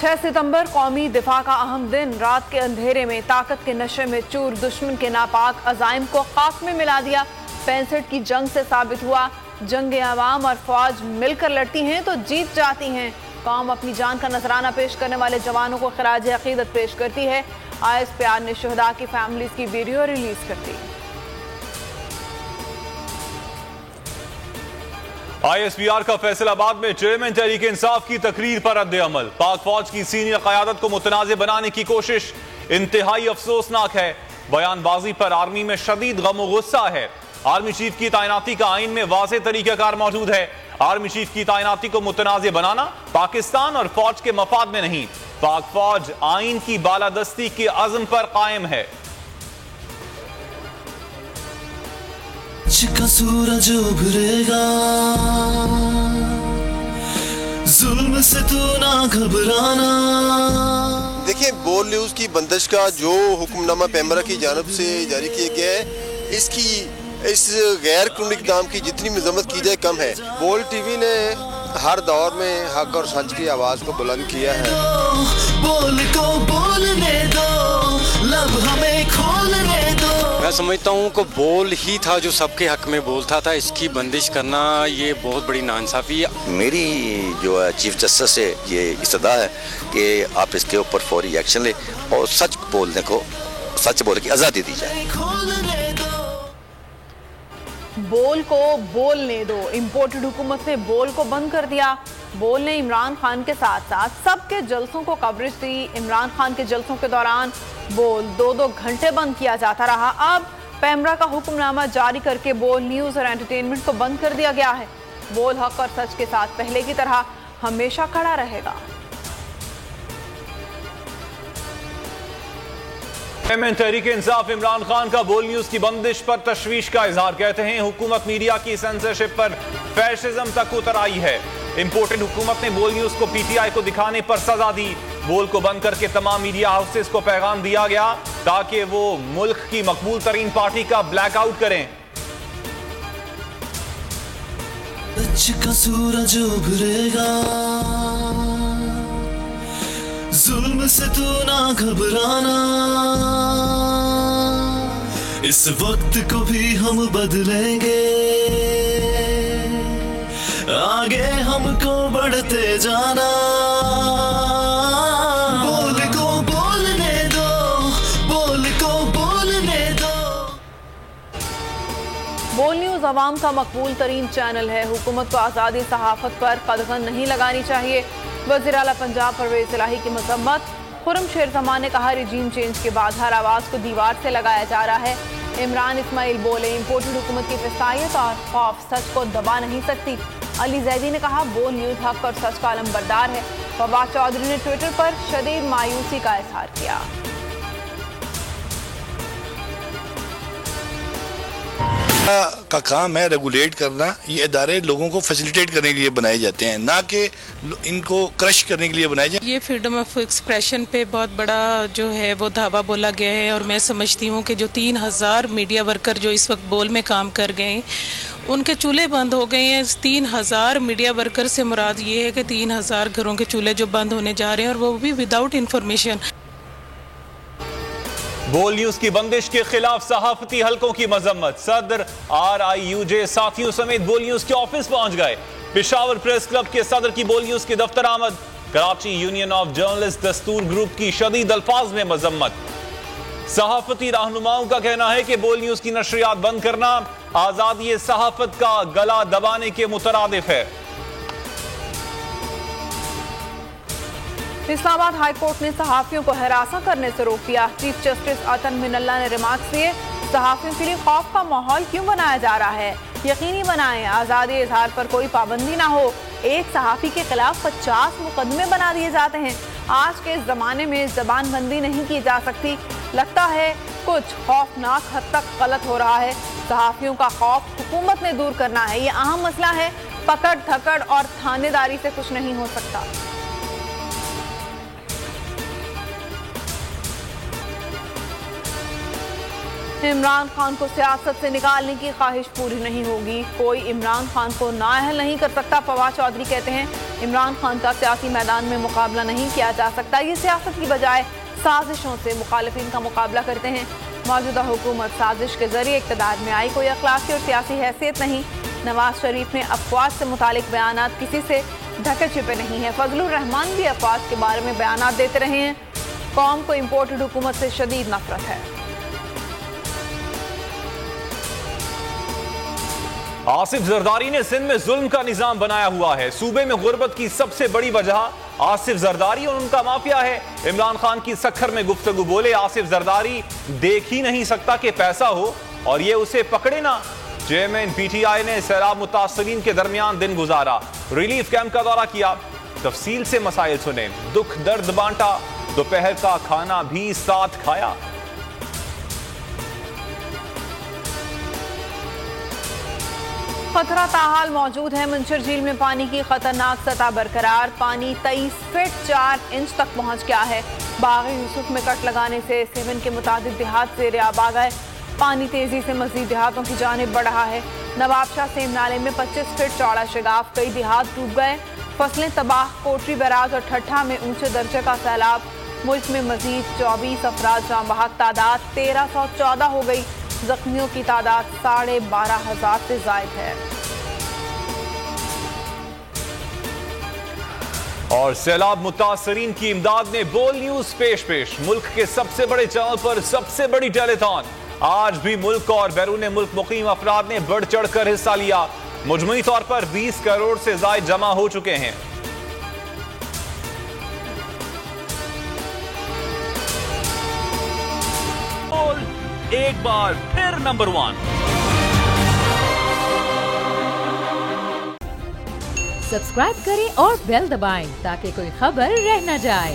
6 सितंबर कौमी दिफा का अहम दिन। रात के अंधेरे में ताकत के नशे में चूर दुश्मन के नापाक अजाइम को खाक में मिला दिया। 65 की जंग से साबित हुआ, जंग अवाम और फौज मिलकर लड़ती हैं तो जीत जाती हैं। कौम अपनी जान का नजराना पेश करने वाले जवानों को खराज अकीदत पेश करती है। ISPR ने शुहदा की फैमिलीज की वीडियो रिलीज कर दी। ISPR का फैसलाबाद में चेयरमैन तहरीक इंसाफ की तकरीर पर रद्द अमल। पाक फौज की सीनियर क़यादत को मुतनाज़ बनाने की कोशिश इंतहाई अफसोसनाक है। बयानबाजी पर आर्मी में शदीद गम गुस्सा है। आर्मी चीफ की तैनाती का आइन में वाज़ेह तरीक़ाकार मौजूद है। आर्मी चीफ की तैनाती को मुतनाज़ बनाना पाकिस्तान और फौज के मफाद में नहीं। पाक फौज आइन की बालादस्ती के अज़्म पर कायम है। का सूरज उभरेगा, जुल्म से तू ना घबराना। देखिए, बोल न्यूज की बंदिश का जो हुक्मनामा पैमरा की जानिब से जारी किया गया है, इस गैर कानूनी इक़दाम की जितनी मजम्मत की जाए कम है। बोल टीवी ने हर दौर में हक और सच की आवाज को बुलंद किया है। बोल को बोलने दो, लब हमें खोलने दो। मैं समझता हूँ कि बोल ही था जो सबके हक में बोलता था। इसकी बंदिश करना ये बहुत बड़ी नाइंसाफी है। मेरी जो है चीफ जस्टिस से ये इस्तदा है कि आप इसके ऊपर फौरी एक्शन ले और सच बोलने को, सच बोलने की आज़ादी दी जाए। बोल को बोलने दो। इंपोर्टेड हुकूमत ने बोल को बंद कर दिया। बोल ने इमरान खान के साथ साथ सबके जलसों को कवरेज दी। इमरान खान के जलसों के दौरान बोल 2-2 घंटे बंद किया जाता रहा। अब पैमरा का हुक्मनामा जारी करके बोल न्यूज़ और एंटरटेनमेंट को बंद कर दिया गया है। बोल हक और सच के साथ पहले की तरह हमेशा खड़ा रहेगा। चेयरमैन तहरीक इंसाफ इमरान खान का बोल न्यूज की बंदिश पर तशवीश का इजहार। कहते हैं हुकूमत मीडिया की सेंसरशिप पर फैशिज्म तक उतर आई है। इंपोर्टेड हुकूमत ने बोल न्यूज को PTI को दिखाने पर सजा दी। बोल को बंद करके तमाम मीडिया हाउसेस को पैगाम दिया गया ताकि वो मुल्क की मकबूल तरीन पार्टी का ब्लैकआउट करें। का सूरज उभरेगा, जुल्म से तू ना घबराना। इस वक्त को भी हम बदलेंगे, आगे हमको बढ़ते जाना। बोल को बोलने दो, बोल को बोलने दो। बोल न्यूज़ अवाम का मकबूल तरीन चैनल है। हुकूमत को आज़ादी सहाफ़त पर कदगन नहीं लगानी चाहिए। वज़ीर आला पंजाब परवेज़ इलाही की मज़म्मत। खुर्रम शेर ज़मान ने कहा, रिजीम चेंज के बाद हर आवाज़ को दीवार से लगाया जा रहा है। इमरान इस्माइल बोले, इंपोर्टेड हुकूमत की फसायत और खौफ सच को दबा नहीं सकती। अली जैदी ने कहा, बोल न्यूज़ हक और सच का अलमबरदार है। फवाद चौधरी ने ट्विटर पर शदीद मायूसी का इजहार किया। का काम है रेगुलेट करना। ये इदारे लोगों को फैसिलिटेट करने के लिए बनाए जाते हैं, ना कि इनको क्रश करने के लिए बनाए जाए। ये फ्रीडम ऑफ एक्सप्रेशन पे बहुत बड़ा जो है वो धावा बोला गया है और मैं समझती हूँ कि जो 3000 मीडिया वर्कर जो इस वक्त बोल में काम कर गए हैं उनके चूल्हे बंद हो गए हैं। 3000 मीडिया वर्कर से मुराद ये है कि 3000 घरों के चूल्हे जो बंद होने जा रहे हैं और वो भी विदाउट इंफॉर्मेशन। बोल न्यूज की बंदिश के खिलाफ सहाफती हलकों की मजम्मत। सदर RIUJ साथियों समेत बोल न्यूज के ऑफिस पहुंच गए। पेशावर प्रेस क्लब के सदर की बोल न्यूज के दफ्तर आमद। कराची यूनियन ऑफ जर्नलिस्ट दस्तूर ग्रुप की शदीद अल्फाज में मजम्मत। सहाफती रहनुमाओं का कहना है कि बोल न्यूज की नशरियात बंद करना आजादी सहाफत का गला दबाने के मुतरादिफ है। इस्लामाबाद हाई कोर्ट ने सहाफियों को हिरासा करने से रोक दिया। चीफ जस्टिस अतन मिनल्ला ने रिमार्क्स दिए, सहाफियों के लिए खौफ का माहौल क्यों बनाया जा रहा है, यकीनी बनाएं आज़ादी इजहार पर कोई पाबंदी ना हो। एक सहाफी के खिलाफ 50 मुकदमे बना दिए जाते हैं। आज के इस जमाने में जबानबंदी नहीं की जा सकती। लगता है कुछ खौफनाक हद तक गलत हो रहा है। सहाफियों का खौफ हुकूमत ने दूर करना है। ये अहम मसला है। पकड़ धकड़ और थानेदारी से कुछ नहीं हो सकता। इमरान खान को सियासत से निकालने की ख्वाहिश पूरी नहीं होगी, कोई इमरान खान को नाअहल नहीं कर सकता। फवाद चौधरी कहते हैं इमरान खान का सियासी मैदान में मुकाबला नहीं किया जा सकता, ये सियासत की बजाय साजिशों से मुखालिफिन का मुकाबला करते हैं। मौजूदा हुकूमत साजिश के जरिए इक़्तिदार में आई, कोई अखलाकी और सियासी हैसियत नहीं। नवाज शरीफ ने अफवाज से मुतालिक बयानात किसी से ढके छिपे नहीं है। फजलुर रहमान भी अफवाज के बारे में बयानात देते रहे हैं। कौम को इम्पोर्टेड हुकूमत से शदीद नफरत है। आसिफ जरदारी ने सिंध में जुल्म का निजाम बनाया हुआ है। सूबे में गुर्बत की सबसे बड़ी वजह आसिफ जरदारी और उनका माफिया है। इमरान खान की सखर में गुफ्तगू बोले आसिफ जरदारी देख ही नहीं सकता कि पैसा हो और ये उसे पकड़े ना। चेयरमैन पीटीआई ने सैलाब मुतासरीन के दरमियान दिन गुजारा, रिलीफ कैंप का दौरा किया, तफसील से मसाइल सुने, दुख दर्द बांटा, दोपहर का खाना भी साथ खाया। खतरा ताहाल मौजूद है। मुंशर झील में पानी की खतरनाक सतह बरकरार, पानी 23 फीट 4 इंच तक पहुंच गया है। बाग यूसुफ में कट लगाने से 7 के मुताबिक देहात ज़ेर आब आ गए। पानी तेजी से मजीद देहातों की जानिब बढ़ रहा है। नवाबशाह सेम नाले में 25 फीट चौड़ा शगाफ, कई देहात डूब गए, फसलें तबाह। कोटरी बैराज और ठट्ठा में ऊंचे दर्जे का सैलाब। मुल्क में मजीद 24 अफराद जाँ बहक, तादाद 1314 हो गई। जख्मियों की तादाद 12,500 से जायद है। और सैलाब मुतासरीन की इमदाद में बोल न्यूज पेश। मुल्क के सबसे बड़े चैनल पर सबसे बड़ी टेलीथॉन। आज भी मुल्क और बैरून मुल्क मुकीम अफराद ने बढ़ चढ़ कर हिस्सा लिया। मुजमई तौर पर 20 करोड़ से जायद जमा हो चुके हैं। एक बार फिर नंबर 1। सब्सक्राइब करें और बेल दबाएं ताकि कोई खबर रह न जाए।